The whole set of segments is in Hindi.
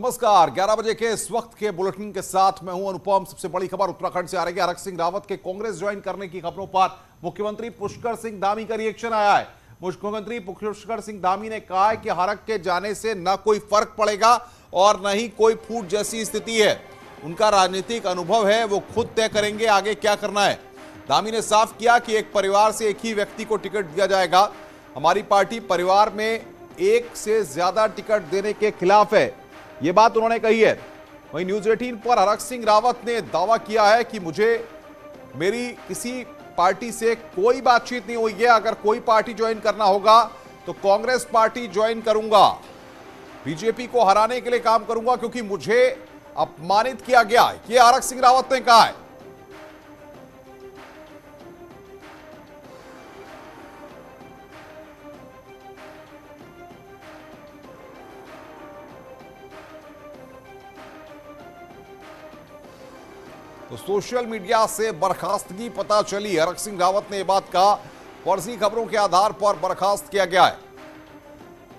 नमस्कार। 11 बजे के इस वक्त के बुलेटिन के साथ मैं हूं अनुपम। सबसे बड़ी खबर उत्तराखंड से आ रही है। हरक सिंह रावत के कांग्रेस ज्वाइन करने की खबरों पर मुख्यमंत्री पुष्कर सिंह धामी का रिएक्शन आया है। मुख्यमंत्री पुष्कर सिंह धामी ने कहा है कि हरक के जाने से न कोई फर्क पड़ेगा और न ही कोई फूट जैसी स्थिति है। उनका राजनीतिक अनुभव है, वो खुद तय करेंगे आगे क्या करना है। धामी ने साफ किया कि एक परिवार से एक ही व्यक्ति को टिकट दिया जाएगा। हमारी पार्टी परिवार में एक से ज्यादा टिकट देने के खिलाफ है, ये बात उन्होंने कही है। वहीं न्यूज 18 पर हरक सिंह रावत ने दावा किया है कि मेरी किसी पार्टी से कोई बातचीत नहीं हुई है। अगर कोई पार्टी ज्वाइन करना होगा तो कांग्रेस पार्टी ज्वाइन करूंगा। बीजेपी को हराने के लिए काम करूंगा क्योंकि मुझे अपमानित किया गया, ये हरक सिंह रावत ने कहा है। तो सोशल मीडिया से बर्खास्तगी पता चली। हरक सिंह रावत ने यह बात कहा, फर्जी खबरों के आधार पर बर्खास्त किया गया है।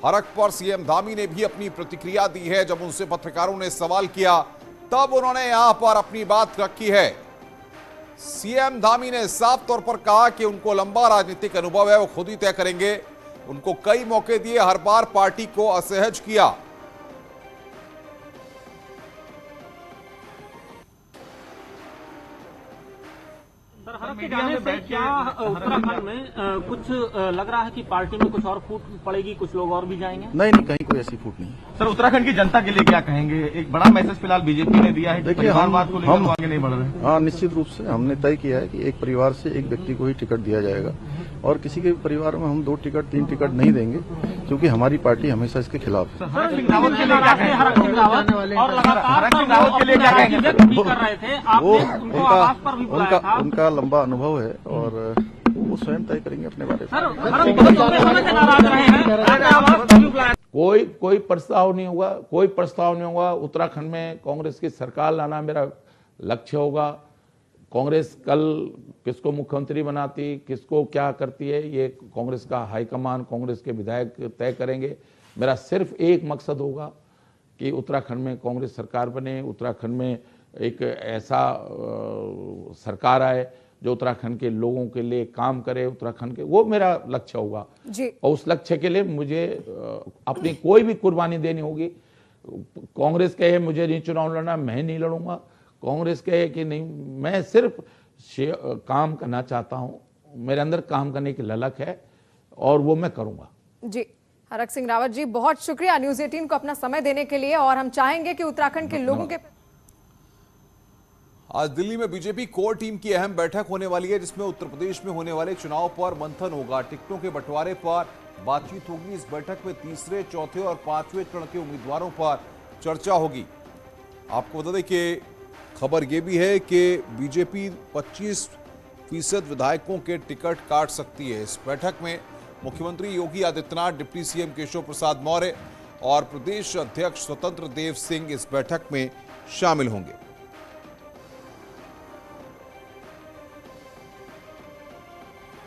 हरक पर सीएम धामी ने भी अपनी प्रतिक्रिया दी है। जब उनसे पत्रकारों ने सवाल किया तब उन्होंने यहां पर अपनी बात रखी है। सीएम धामी ने साफ तौर पर कहा कि उनको लंबा राजनीतिक अनुभव है, वो खुद ही तय करेंगे। उनको कई मौके दिए, हर बार पार्टी को असहज किया। हरक के जाने से क्या उत्तराखंड में कुछ लग रहा है कि पार्टी में कुछ और फूट पड़ेगी, कुछ लोग और भी जाएंगे? नहीं, कहीं कोई ऐसी फूट नहीं। सर, उत्तराखंड की जनता के लिए क्या कहेंगे? एक बड़ा मैसेज फिलहाल बीजेपी ने दिया है। देखिए, हम आगे नहीं बढ़ रहे। हाँ, निश्चित रूप से हमने तय किया है कि एक परिवार से एक व्यक्ति को ही टिकट दिया जाएगा और किसी के परिवार में हम 2 टिकट 3 टिकट नहीं देंगे, क्योंकि हमारी पार्टी हमेशा इसके खिलाफ है। हरक सिंह रावत के लिए क्या कहेंगे? हरक सिंह रावत और लगातार हरक सिंह रावत के लिए क्या कहेंगे? कर रहे थे, आपने उनको आवाज पर भी बुलाया था। उनका लंबा अनुभव है और वो स्वयं तय करेंगे अपने बारे में। कोई प्रस्ताव नहीं होगा। उत्तराखंड में कांग्रेस की सरकार लाना मेरा लक्ष्य होगा। कांग्रेस कल किसको मुख्यमंत्री बनाती, किसको क्या करती है, ये कांग्रेस का हाईकमान, कांग्रेस के विधायक तय करेंगे। मेरा सिर्फ एक मकसद होगा कि उत्तराखंड में कांग्रेस सरकार बने, उत्तराखंड में एक ऐसा सरकार आए जो उत्तराखंड के लोगों के लिए काम करे, उत्तराखंड के, वो मेरा लक्ष्य होगा जी। और उस लक्ष्य के लिए मुझे अपनी कोई भी कुर्बानी देनी होगी। कांग्रेस कहे मुझे नहीं चुनाव लड़ना, मैं नहीं लड़ूंगा। कांग्रेस कहे कि नहीं, मैं सिर्फ काम करना चाहता हूं। मेरे अंदर काम करने की ललक है और वो मैं करूंगा जी। हरक सिंह रावत जी, बहुत शुक्रिया न्यूज 18 को अपना समय देने के लिए। और हम चाहेंगे कि उत्तराखंड के लोगों के आज दिल्ली में बीजेपी कोर टीम की अहम बैठक होने वाली है, जिसमें उत्तर प्रदेश में होने वाले चुनाव पर मंथन होगा। टिकटों के बंटवारे पर बातचीत होगी। इस बैठक में तीसरे, चौथे और 5वें चरण के उम्मीदवारों पर चर्चा होगी। आपको बता दें कि खबर यह भी है कि बीजेपी 25% विधायकों के टिकट काट सकती है। इस बैठक में मुख्यमंत्री योगी आदित्यनाथ, डिप्टी सीएम केशव प्रसाद मौर्य और प्रदेश अध्यक्ष स्वतंत्र देव सिंह इस बैठक में शामिल होंगे।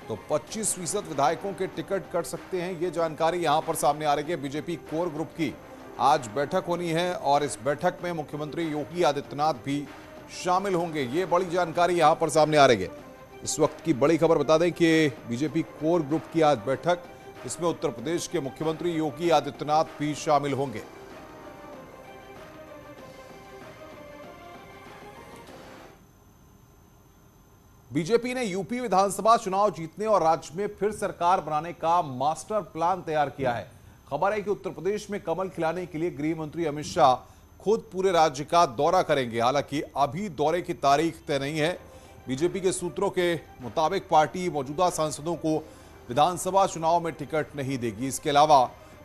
तो 25% विधायकों के टिकट कट सकते हैं, ये जानकारी यहां पर सामने आ रही है। बीजेपी कोर ग्रुप की आज बैठक होनी है और इस बैठक में मुख्यमंत्री योगी आदित्यनाथ भी शामिल होंगे। ये बड़ी जानकारी यहां पर सामने आ रही है। इस वक्त की बड़ी खबर बता दें कि बीजेपी कोर ग्रुप की आज बैठक, इसमें उत्तर प्रदेश के मुख्यमंत्री योगी आदित्यनाथ भी शामिल होंगे। बीजेपी ने यूपी विधानसभा चुनाव जीतने और राज्य में फिर सरकार बनाने का मास्टर प्लान तैयार किया है। खबर है कि उत्तर प्रदेश में कमल खिलाने के लिए गृह मंत्री अमित शाह खुद पूरे राज्य का दौरा करेंगे। हालांकि अभी दौरे की तारीख तय नहीं है। बीजेपी के सूत्रों के मुताबिक पार्टी मौजूदा सांसदों को विधानसभा चुनाव में टिकट नहीं देगी। इसके अलावा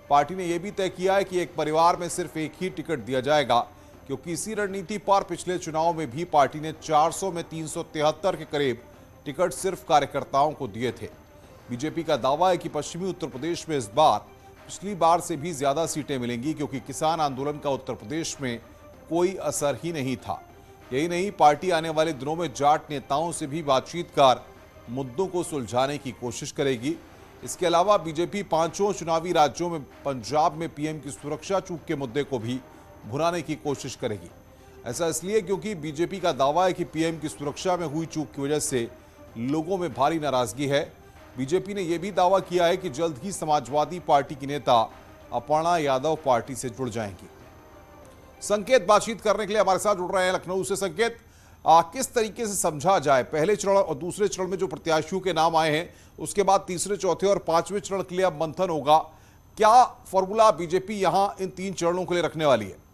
पार्टी ने यह भी तय किया है कि एक परिवार में सिर्फ एक ही टिकट दिया जाएगा, क्योंकि इसी रणनीति पर पिछले चुनाव में भी पार्टी ने 400 में 373 के करीब टिकट सिर्फ कार्यकर्ताओं को दिए थे। बीजेपी का दावा है कि पश्चिमी उत्तर प्रदेश में इस बार पिछली बार से भी ज्यादा सीटें मिलेंगी, क्योंकि किसान आंदोलन का उत्तर प्रदेश में कोई असर ही नहीं था। यही नहीं, पार्टी आने वाले दिनों में जाट नेताओं से भी बातचीत कर मुद्दों को सुलझाने की कोशिश करेगी। इसके अलावा बीजेपी 5 चुनावी राज्यों में पंजाब में पीएम की सुरक्षा चूक के मुद्दे को भी भुनाने की कोशिश करेगी। ऐसा इसलिए क्योंकि बीजेपी का दावा है कि पीएम की सुरक्षा में हुई चूक की वजह से लोगों में भारी नाराजगी है। बीजेपी ने यह भी दावा किया है कि जल्द ही समाजवादी पार्टी की नेता अपर्णा यादव पार्टी से जुड़ जाएंगी। संकेत बातचीत करने के लिए हमारे साथ जुड़ रहे हैं लखनऊ से। संकेत, किस तरीके से समझा जाए पहले चरण और दूसरे चरण में जो प्रत्याशियों के नाम आए हैं, उसके बाद तीसरे, चौथे और पांचवें चरण के लिए अब मंथन होगा, क्या फॉर्मूला बीजेपी यहां इन 3 चरणों के लिए रखने वाली है?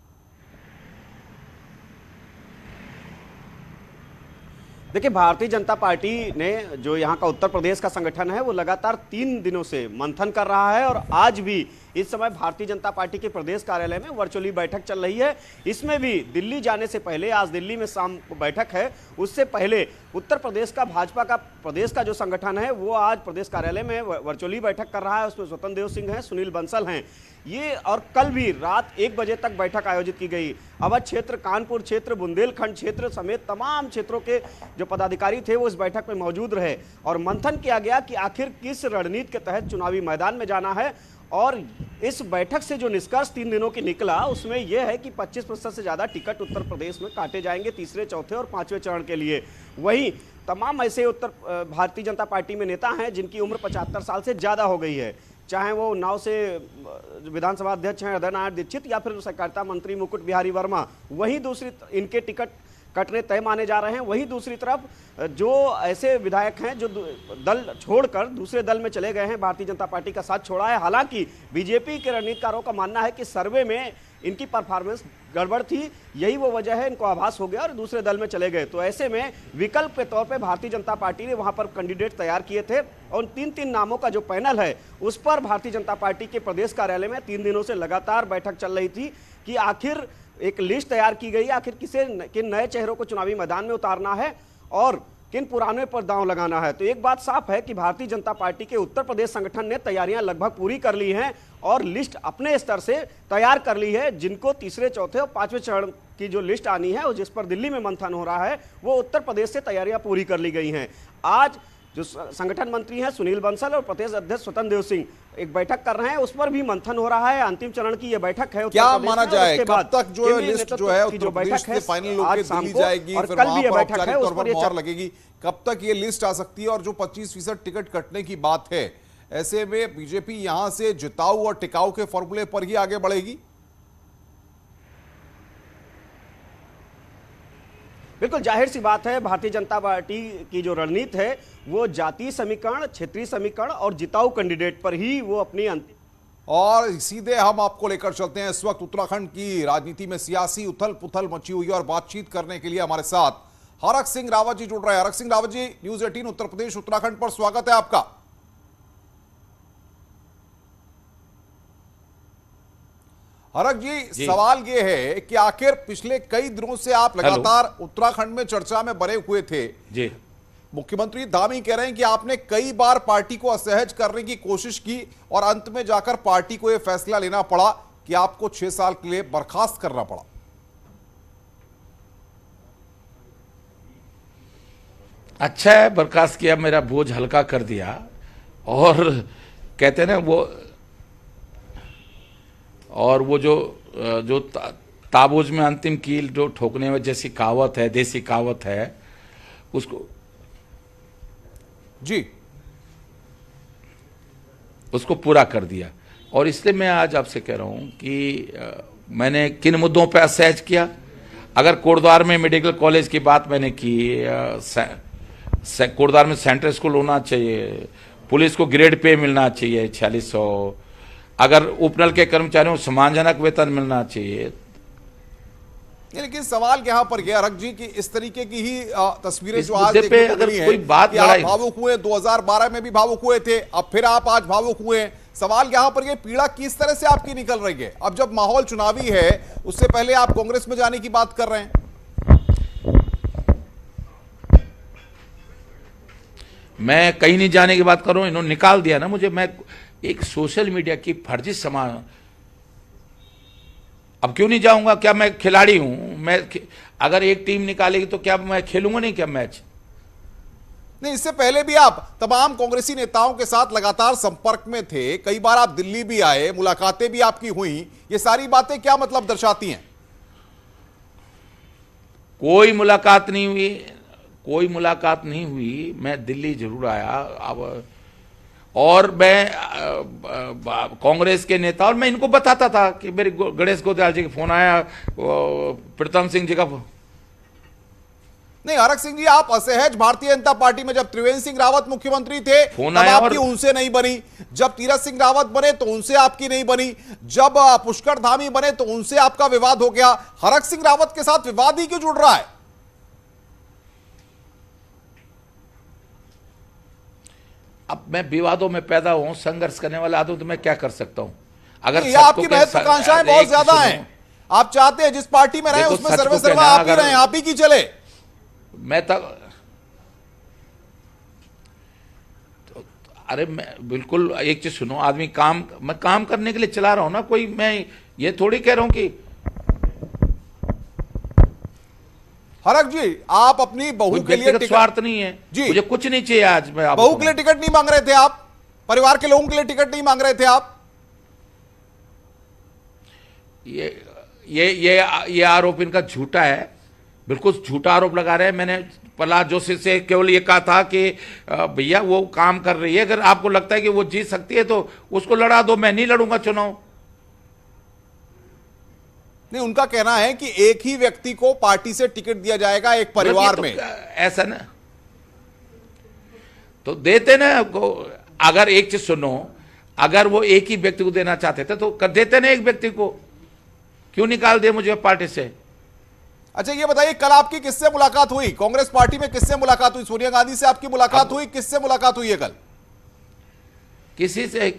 देखिए, भारतीय जनता पार्टी ने जो यहाँ का उत्तर प्रदेश का संगठन है वो लगातार 3 दिनों से मंथन कर रहा है और आज भी इस समय भारतीय जनता पार्टी के प्रदेश कार्यालय में वर्चुअली बैठक चल रही है। इसमें भी दिल्ली जाने से पहले, आज दिल्ली में शाम को बैठक है, उससे पहले उत्तर प्रदेश का भाजपा का प्रदेश का जो संगठन है वो आज प्रदेश कार्यालय में वर्चुअली बैठक कर रहा है। उसमें स्वतंत्र देव सिंह हैं, सुनील बंसल हैं, ये और कल भी रात 1 बजे तक बैठक आयोजित की गई। अवध क्षेत्र, कानपुर क्षेत्र, बुंदेलखंड क्षेत्र समेत तमाम क्षेत्रों के जो पदाधिकारी थे वो इस बैठक में मौजूद रहे और मंथन किया गया कि आखिर किस रणनीति के तहत चुनावी मैदान में जाना है। और इस बैठक से जो निष्कर्ष 3 दिनों की निकला उसमें यह है कि 25% से ज्यादा टिकट उत्तर प्रदेश में काटे जाएंगे तीसरे, चौथे और पांचवें चरण के लिए। वहीं तमाम ऐसे भारतीय जनता पार्टी में नेता हैं जिनकी उम्र 75 साल से ज्यादा हो गई है, चाहे वो उन्नाव से विधानसभा अध्यक्ष हैं हृदय नारायण दीक्षित या फिर सहकारिता मंत्री मुकुट बिहारी वर्मा, वहीं दूसरी इनके टिकट कटने तय माने जा रहे हैं। वहीं दूसरी तरफ जो ऐसे विधायक हैं जो दल छोड़कर दूसरे दल में चले गए हैं, भारतीय जनता पार्टी का साथ छोड़ा है। हालांकि बीजेपी के रणनीतिकारों का मानना है कि सर्वे में इनकी परफॉर्मेंस गड़बड़ थी, यही वो वजह है, इनको आभास हो गया और दूसरे दल में चले गए। तो ऐसे में विकल्प के तौर पे भारतीय जनता पार्टी ने वहां पर कैंडिडेट तैयार किए थे और 3 नामों का जो पैनल है उस पर भारतीय जनता पार्टी के प्रदेश कार्यालय में 3 दिनों से लगातार बैठक चल रही थी कि आखिर एक लिस्ट तैयार की गई, आखिर किन नए चेहरों को चुनावी मैदान में उतारना है और किन पुराने पर दांव लगाना है। तो एक बात साफ है कि भारतीय जनता पार्टी के उत्तर प्रदेश संगठन ने तैयारियां लगभग पूरी कर ली हैं और लिस्ट अपने स्तर से तैयार कर ली है। जिनको तीसरे, चौथे और पांचवें चरण की जो लिस्ट आनी है और जिस पर दिल्ली में मंथन हो रहा है वो उत्तर प्रदेश से तैयारियां पूरी कर ली गई हैं। आज जो संगठन मंत्री हैं सुनील बंसल और प्रदेश अध्यक्ष स्वतंत्र देव सिंह एक बैठक कर रहे हैं, उस पर भी मंथन हो रहा है। अंतिम चरण की यह बैठक है। क्या माना जाए कब तक जो लिस्ट जो है उत्तर प्रदेश से फाइनल होकर दिल्ली जाएगी, फिर वहां पर औपचारिक तौर पर मोहर लगेगी, कब तक ये लिस्ट आ सकती है? और जो 25% टिकट कटने की बात है, ऐसे में बीजेपी यहां से जिताऊ और टिकाऊ के फॉर्मूले पर ही आगे बढ़ेगी? बिल्कुल जाहिर सी बात है, भारतीय जनता पार्टी की जो रणनीति है वो जातीय समीकरण, क्षेत्रीय समीकरण और जिताऊ कैंडिडेट पर ही वो अपनी अंतिम। और सीधे हम आपको लेकर चलते हैं। इस वक्त उत्तराखंड की राजनीति में सियासी उथल पुथल मची हुई है और बातचीत करने के लिए हमारे साथ हरक सिंह रावत जी जुड़ रहे हैं। हरक सिंह रावत जी, न्यूज़ 18 उत्तर प्रदेश उत्तराखंड पर स्वागत है आपका। हरक जी, सवाल ये है कि आखिर पिछले कई दिनों से आप लगातार उत्तराखंड में चर्चा में बने हुए थे जी। मुख्यमंत्री दामी कह रहे हैं कि आपने कई बार पार्टी को असहज करने की कोशिश की और अंत में जाकर पार्टी को यह फैसला लेना पड़ा कि आपको 6 साल के लिए बर्खास्त करना पड़ा। अच्छा है, बर्खास्त किया, मेरा बोझ हल्का कर दिया। और कहते हैं ना वो जो ताबूज में अंतिम कील जो ठोकने में जैसी कहावत है, देसी कहावत है, उसको पूरा कर दिया। और इसलिए मैं आज आपसे कह रहा हूं कि मैंने किन मुद्दों पर असहज किया। अगर कोटद्वार में मेडिकल कॉलेज की बात मैंने की, कोटद्वार में सेंट्रल स्कूल होना चाहिए, पुलिस को ग्रेड पे मिलना चाहिए 4600, अगर उपनल के कर्मचारियों को सम्मानजनक वेतन मिलना चाहिए। लेकिन सवाल यहां पर गया हरक जी कि इस तरीके की ही तस्वीरें जो आज देखने को मिली है, कोई बात कि आप भावुक हुए, 2012 में भी भावुक हुए थे, अब फिर आप आज भावुक हुए। सवाल यहां पर ये पीड़ा किस तरह से आपकी निकल रही है? अब जब माहौल चुनावी है, उससे पहले आप कांग्रेस में जाने की बात कर रहे हैं। मैं कहीं नहीं जाने की बात कर रहा हूं, इन्होंने निकाल दिया ना मुझे। मैं एक सोशल मीडिया की फर्जी समान, अब क्यों नहीं जाऊंगा? क्या मैं खिलाड़ी हूं? मैं अगर एक टीम निकालेगी तो क्या मैं खेलूंगा नहीं क्या मैच? नहीं, इससे पहले भी आप तमाम कांग्रेसी नेताओं के साथ लगातार संपर्क में थे, कई बार आप दिल्ली भी आए, मुलाकातें भी आपकी हुई। ये सारी बातें क्या मतलब दर्शाती हैं? कोई मुलाकात नहीं हुई, कोई मुलाकात नहीं हुई। मैं दिल्ली जरूर आया अब, और मैं कांग्रेस के नेता, और मैं इनको बताता था कि मेरे गणेश गोदयाल जी का फोन आया, प्रीतम सिंह जी का नहीं, हरक सिंह जी, आप असहज भारतीय जनता पार्टी में जब त्रिवेंद्र सिंह रावत मुख्यमंत्री थे फोन तब आया आपकी और उनसे नहीं बनी, जब तीरथ सिंह रावत बने तो उनसे आपकी नहीं बनी, जब पुष्कर धामी बने तो उनसे आपका विवाद हो गया। हरक सिंह रावत के साथ विवाद ही क्यों जुड़ रहा है? अब मैं विवादों में पैदा हूं, संघर्ष करने वाला आदमी, तो मैं क्या कर सकता हूं? अगर ये आपकी महत्वाकांक्षाएं बहुत ज्यादा हैं, आप चाहते हैं जिस पार्टी में रहे देखो, उसमें सच को सर्वे सर्वा कहना, आप ही अगर- रहे, आप ही की चले। मैं तो अरे मैं बिल्कुल, एक चीज सुनो, आदमी मैं काम करने के लिए चला रहा हूं ना, कोई मैं ये थोड़ी कह रहा हूं कि हरक जी, आप अपनी बहू कोई के लिए व्यक्तिगत टिकट, स्वार्थ नहीं है जी, मुझे कुछ नहीं चाहिए। आज मैं आपको बहू के लिए टिकट नहीं मांग रहे थे आप, परिवार के लोगों के लिए टिकट नहीं मांग रहे थे आप? ये आरोप इनका झूठा है, बिल्कुल झूठा आरोप लगा रहे हैं। मैंने प्रहलाद जोशी से केवल ये कहा था कि भैया वो काम कर रही है, अगर आपको लगता है कि वो जीत सकती है तो उसको लड़ा दो, मैं नहीं लड़ूंगा चुनाव। नहीं, उनका कहना है कि एक ही व्यक्ति को पार्टी से टिकट दिया जाएगा एक परिवार में। ऐसा ना तो देते ना को, अगर एक चीज सुनो, अगर वो एक ही व्यक्ति को देना चाहते थे तो कर देते ना एक व्यक्ति को, क्यों निकाल दिया मुझे पार्टी से? अच्छा, ये बताइए, कल आपकी किससे मुलाकात हुई? कांग्रेस पार्टी में किससे मुलाकात हुई? सोनिया गांधी से आपकी मुलाकात हुई? किससे मुलाकात हुई है कल? किसी से,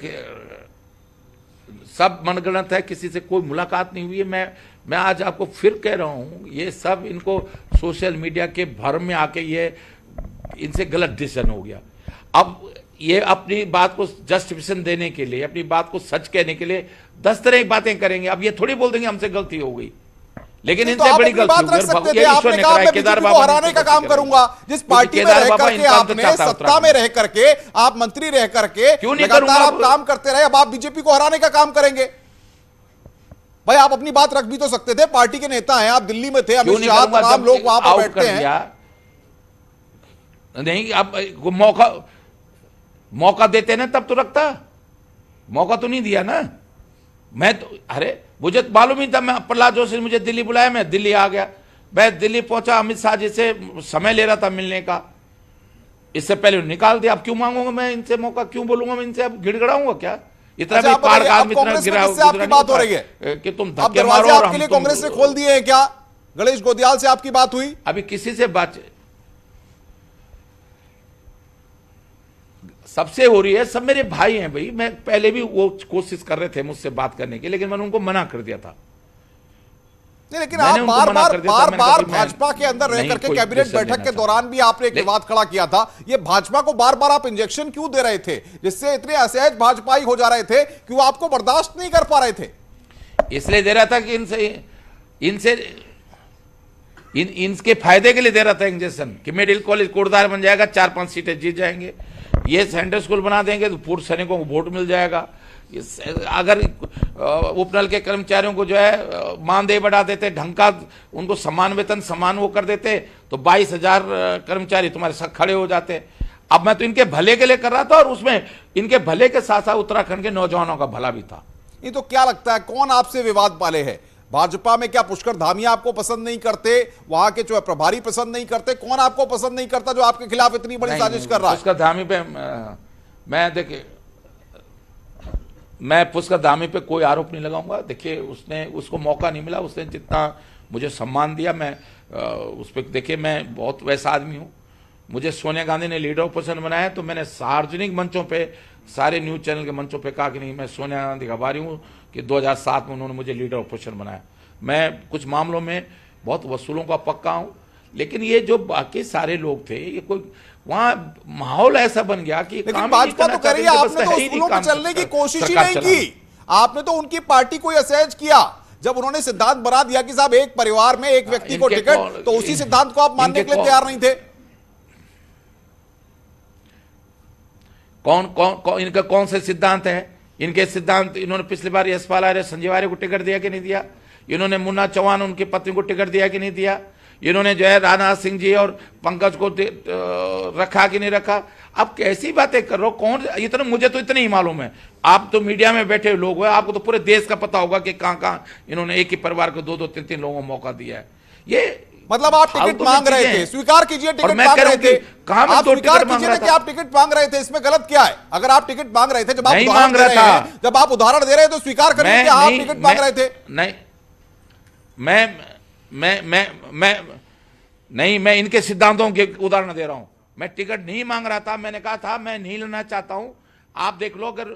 सब मनगढ़ंत है, किसी से कोई मुलाकात नहीं हुई है। मैं आज आपको फिर कह रहा हूं, ये सब इनको सोशल मीडिया के भर में आके ये इनसे गलत डिसीजन हो गया। अब ये अपनी बात को जस्टिफिकेशन देने के लिए, अपनी बात को सच कहने के लिए 10 तरह की बातें करेंगे। अब ये थोड़ी बोल देंगे हमसे गलती हो गई, लेकिन इनसे बड़ी गलती बात रख सकते थे। आपने कहा मैं बीजेपी को हराने का काम करूंगा। जिस पार्टी में रह करके आपने सत्ता में रह करके, आप मंत्री रह करके लगातार आप काम करते रहे, अब आप बीजेपी को हराने का काम करेंगे? भाई, आप अपनी बात रख भी तो सकते थे, पार्टी के नेता हैं आप, दिल्ली में थे, अमित शाह, तमाम लोग वहां पर बैठते हैं। नहीं, अब मौका देते ना तब तो रखता, मौका तो नहीं दिया ना। मैं तो, अरे मुझे तो मालूम ही था, मैं प्रहलाद जोशी ने मुझे दिल्ली बुलाया, मैं दिल्ली आ गया। मैं दिल्ली पहुंचा, अमित शाह जी से समय ले रहा था मिलने का, इससे पहले निकाल दिया। अब क्यों मांगूंगा मैं इनसे मौका, क्यों बोलूंगा मैं इनसे? अब गिड़गड़ाऊंगा क्या? इतना भी पार का आदमी इतना गिरा आपकी बात हो रही है कि तुम अब धक्के दरवाजे मारो और आपके लिए कांग्रेस ने खोल दिए हैं क्या? गणेश गोदयाल से आपकी बात हुई? अभी किसी से बात सबसे हो रही है, सब मेरे भाई हैं भाई। मैं पहले भी वो कोशिश कर रहे थे मुझसे बात करने की, लेकिन मैंने उनको मना कर दिया था। नहीं, लेकिन आप बार भाजपा के अंदर रह करके कैबिनेट बैठक के दौरान भी आपने एक विवाद खड़ा किया था। ये भाजपा को बार बार आप इंजेक्शन क्यों दे रहे थे, जिससे इतने असहज भाजपाई हो जा रहे थे कि वो आपको बर्दाश्त नहीं कर पा रहे थे? इसलिए दे रहा था कि इनके फायदे के लिए दे रहा था इंजेक्शन, कि मेडिकल कॉलेज कोटद्वार बन जाएगा, 4-5 सीटें जीत जाएंगे, ये सेंट्रल स्कूल बना देंगे तो पूर्व सैनिकों को वोट मिल जाएगा। अगर उपनल के कर्मचारियों को जो है मानदेय बढ़ा देते, ढंग का उनको समान वेतन समान वो कर देते, तो 22,000 कर्मचारी तुम्हारे साथ खड़े हो जाते। अब मैं तो इनके भले के लिए कर रहा था, और उसमें इनके भले के साथ साथ उत्तराखंड के नौजवानों का भला भी था। ये तो क्या लगता है, कौन आपसे विवाद पाले है भाजपा में? क्या पुष्कर धामिया आपको पसंद नहीं करते, वहां के जो है प्रभारी पसंद नहीं करते? कौन आपको पसंद नहीं करता जो आपके खिलाफ इतनी बड़ी साजिश कर रहा है? पुष्कर धामी पे मैं पुष्कर धामी पे कोई आरोप नहीं लगाऊंगा। देखिए, उसको मौका नहीं मिला, उसने जितना मुझे सम्मान दिया, मैं उस पर, देखिए मैं बहुत वैसा आदमी हूँ। मुझे सोनिया गांधी ने लीडर ऑपोजिशन बनाया तो मैंने सार्वजनिक मंचों पे, सारे न्यूज चैनल के मंचों पे कहा कि नहीं, मैं सोनिया गांधी का आभारी हूँ कि 2007 में उन्होंने मुझे लीडर ऑपोजिशन बनाया। मैं कुछ मामलों में बहुत वसूलों का पक्का हूँ, लेकिन ये जो बाकी सारे लोग थे, ये कोई वहां माहौल ऐसा बन गया कि लेकिन भाजपा तो कह रही है आपने तो उसूलों पे चलने की कोशिश ही नहीं की। आपने तो उनकी पार्टी को असहज किया जब उन्होंने सिद्धांत बना दिया कि साहब एक परिवार में एक व्यक्ति को टिकट, तो उसी सिद्धांत को आप मानने के लिए तैयार नहीं थे। इनका कौन से सिद्धांत है? इनके सिद्धांत, इन्होंने पिछली बार यशपाल आर्य, संजय आर्य को टिकट दिया कि नहीं दिया? इन्होंने मुन्ना चौहान, उनकी पत्नी को टिकट दिया कि नहीं दिया? इन्होंने जो है राजनाथ सिंह जी और पंकज को रखा कि नहीं रखा। अब कैसी बातें कर रहे हो, कौन इतना, मुझे तो इतना ही मालूम है, आप तो मीडिया में बैठे लोग हैं, आपको तो पूरे देश का पता होगा कि कहां कहां इन्होंने एक ही परिवार को 2-2, 3-3 लोगों को मौका दिया है। ये मतलब आप टिकट मांग रहे थे, स्वीकार कीजिए टिकट मांग रहे थे, आप स्वीकार कीजिए कि आप टिकट मांग रहे थे, इसमें गलत क्या है? अगर आप टिकट मांग रहे थे, जब आप उदाहरण दे रहे हैं, जब आप उदाहरण दे रहे हैं तो स्वीकार करिए कि आप टिकट मांग रहे थे। नहीं, मैं इनके सिद्धांतों के उदाहरण दे रहा हूं। मैं टिकट नहीं मांग रहा था, मैंने कहा था मैं नहीं लेना चाहता हूं। आप देख लो, अगर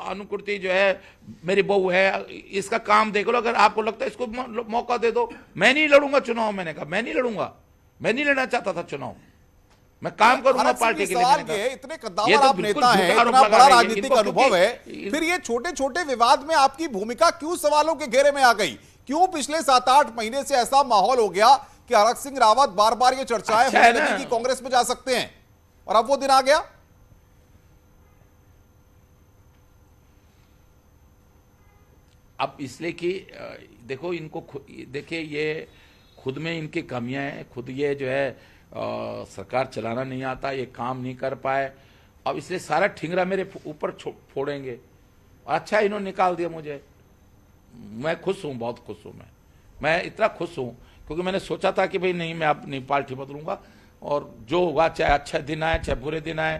अनुकृति जो है मेरी बहू है, इसका काम देख लो, अगर आपको लगता है इसको मौका दे दो। मैं नहीं लड़ूंगा चुनाव, मैंने कहा मैं नहीं लड़ूंगा, मैं नहीं लड़ना चाहता था चुनाव, मैं काम करूंगा पार्टी के लिए। इतने कद्दावर आप नेता हैं, इतना बड़ा राजनीतिक अनुभव है, फिर ये छोटे छोटे विवाद में आपकी भूमिका क्यों सवालों के घेरे में आ गई? क्यों पिछले 7-8 महीने से ऐसा माहौल हो गया कि हरक सिंह रावत बार बार ये चर्चाएं होने लगी कि कांग्रेस में जा सकते हैं, और अब वो दिन आ गया? अब इसलिए कि देखो, इनको देखिए, ये खुद में इनकी कमियां हैं, खुद ये जो है सरकार चलाना नहीं आता, ये काम नहीं कर पाए, अब इसलिए सारा ठिंगरा मेरे ऊपर फोड़ेंगे। अच्छा, इन्होंने निकाल दिया मुझे, मैं खुश हूं, बहुत खुश हूं। मैं इतना खुश हूं क्योंकि मैंने सोचा था कि भाई नहीं, मैं अपनी पार्टी बदलूंगा और जो होगा, चाहे अच्छे दिन आए चाहे बुरे दिन आए।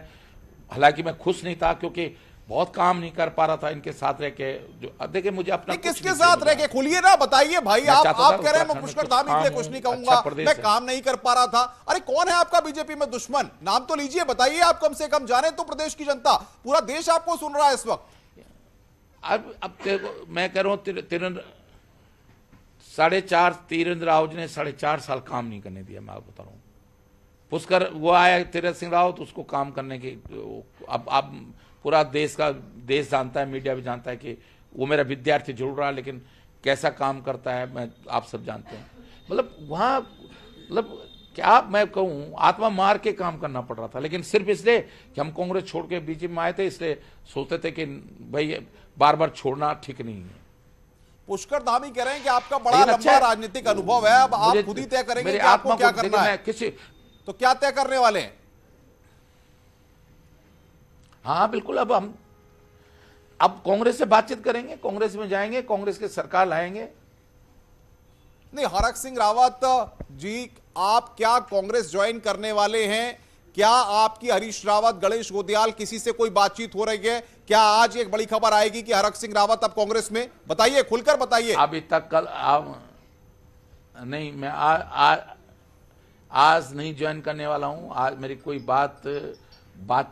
हालांकि मैं खुश नहीं था क्योंकि बहुत काम नहीं कर पा रहा था इनके साथ रह के। जो देखिए, मुझे अपना किसके साथ रह के, खुलिए ना, बताइए भाई। आप कह रहे हैं मैं पुष्कर धामी के लिए कुछ नहीं कहूंगा, मैं काम नहीं कर पा रहा था। अरे कौन है आपका बीजेपी में दुश्मन? नाम तो लीजिए, बताइए, आप कम से कम जाने तो प्रदेश की जनता, पूरा देश आपको सुन रहा है इस वक्त। अब मैं कह रहा हूं, 4.5 तीरंद्र रावत ने 4.5 साल काम नहीं करने दिया। मैं बता रहा हूँ, पुष्कर वो आया तीरथ सिंह रावत, उसको काम करने की, अब पूरा देश जानता है, मीडिया भी जानता है कि वो मेरा विद्यार्थी जरूर रहा, लेकिन कैसा काम करता है मैं आप सब जानते हैं। मतलब वहाँ, मतलब क्या मैं कहूँ, आत्मा मार के काम करना पड़ रहा था, लेकिन सिर्फ इसलिए कि हम कांग्रेस छोड़ के बीजेपी में आए थे, इसलिए सोचते थे कि भाई बार बार छोड़ना ठीक नहीं है। पुष्कर धामी कह रहे हैं कि आपका बड़ा लंबा राजनीतिक अनुभव है, अब आप खुद ही तय करेंगे कि आपको क्या करना है। तो क्या तय करने वाले हैं? हाँ बिल्कुल, अब कांग्रेस से बातचीत करेंगे, कांग्रेस में जाएंगे, कांग्रेस की सरकार लाएंगे। नहीं, हरक सिंह रावत जी, आप क्या कांग्रेस ज्वाइन करने वाले हैं? क्या आपकी हरीश रावत, गणेश गोदियाल, किसी से कोई बातचीत हो रही है? क्या आज एक बड़ी खबर आएगी कि हरक सिंह रावत अब कांग्रेस में? बताइए, खुलकर बताइए। अभी तक कल नहीं, मैं आज नहीं ज्वाइन करने वाला हूं। आज मेरी कोई बात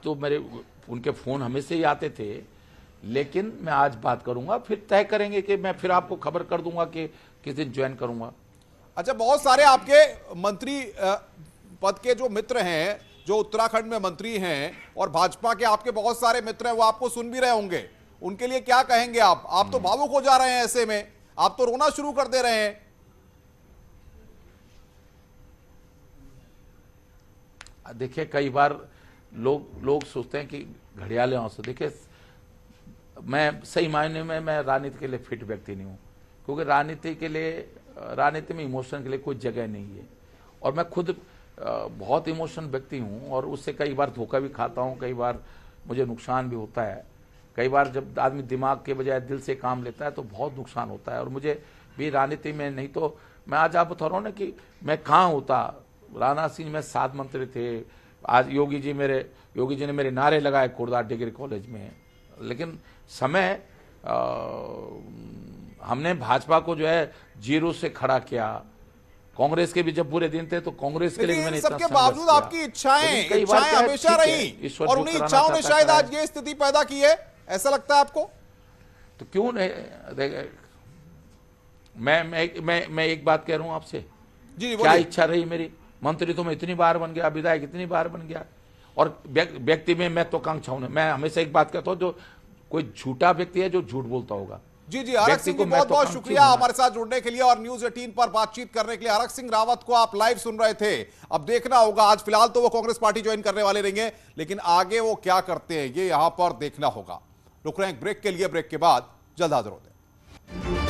तो मेरे उनके फोन हमेशा ही आते थे, लेकिन मैं आज बात करूंगा, फिर तय करेंगे कि मैं फिर आपको खबर कर दूंगा कि किस दिन ज्वाइन करूंगा। अच्छा, बहुत सारे आपके मंत्री पद के जो मित्र हैं, जो उत्तराखंड में मंत्री हैं, और भाजपा के आपके बहुत सारे मित्र हैं, वो आपको सुन भी रहे होंगे, उनके लिए क्या कहेंगे आप? आप तो भावुक हो जा रहे हैं, ऐसे में आप तो रोना शुरू कर दे रहे हैं। देखिए, कई बार लोग सोचते हैं कि घड़ियाले आंसू। देखिए, मैं सही मायने में मैं राजनीति के लिए फिट व्यक्ति नहीं हूं, क्योंकि राजनीति में इमोशन के लिए कोई जगह नहीं है, और मैं खुद बहुत इमोशनल व्यक्ति हूं, और उससे कई बार धोखा भी खाता हूं, कई बार मुझे नुकसान भी होता है। कई बार जब आदमी दिमाग के बजाय दिल से काम लेता है तो बहुत नुकसान होता है, और मुझे भी राजनीति में, नहीं तो मैं आज आप बता रहा हूँ ना कि मैं कहाँ होता। राजनाथ सिंह में 7 मंत्री थे, आज योगी जी ने मेरे नारे लगाए खुर्दा डिग्री कॉलेज में, लेकिन समय हमने भाजपा को जो है 0 से खड़ा किया। कांग्रेस के भी जब बुरे दिन थे तो कांग्रेस के लिए मैंने सबके बावजूद आपकी इच्छाएं हमेशा रही, और उन्हीं इच्छाओं ने शायद आज ये स्थिति पैदा की है, ऐसा लगता है आपको? तो क्यों नहीं? मैं एक बात कह रहा हूं आपसे, जी, क्या इच्छा रही मेरी? मंत्री तो मैं इतनी बार बन गया, विधायक इतनी बार बन गया, और व्यक्ति में मैं तो कांक्षा हूं। मैं हमेशा एक बात कहता हूं, जो कोई झूठा व्यक्ति है जो झूठ बोलता होगा। जी, हरक सिंह जी, बहुत बहुत शुक्रिया हमारे साथ जुड़ने के लिए और न्यूज 18 पर बातचीत करने के लिए। हरक सिंह रावत को आप लाइव सुन रहे थे, अब देखना होगा। आज फिलहाल तो वो कांग्रेस पार्टी ज्वाइन करने वाले रहेंगे, लेकिन आगे वो क्या करते हैं ये यहां पर देखना होगा। रुक रहे हैं ब्रेक के लिए, ब्रेक के बाद जल्द हाजिर होते हैं।